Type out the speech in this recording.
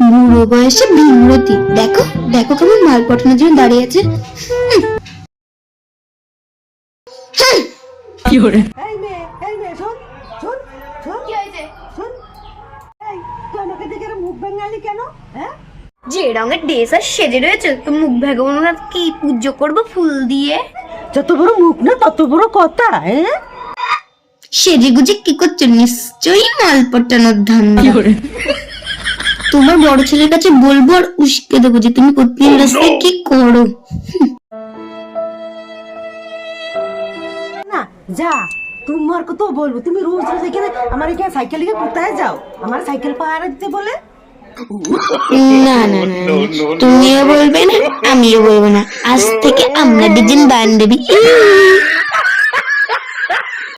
বুড়ো বয়সে বিমূর্তি, দেখো দেখো কেমন মাল পটানোর জন্য দাঁড়িয়ে আছে। যে রঙের ড্রেস আর সেজে রয়েছে, তো মুখ ভেগাবো না কি পুজো করবো ফুল দিয়ে? যত বড় মুখ না তত বড় কথা। সেজে গুজে কি করছো? নিশ্চয়ই মাল পটানোর ধান্দা। তোমার বড় ছেলের কাছে বলবো আর উস্কে দেবো যে তুমি প্রতিদিন রাস্তায় কি করো। না যা, তোমার কত বলবো, তুমি রোজ রোজ এখানে আমার এখানে সাইকেল নিয়ে কোথায় যাও? আমার সাইকেল পাহারা দিতে বলে। না না না, তুমিও বলবে না আমিও বলবো না, আজ থেকে আমরা দুজন বান্ধবী।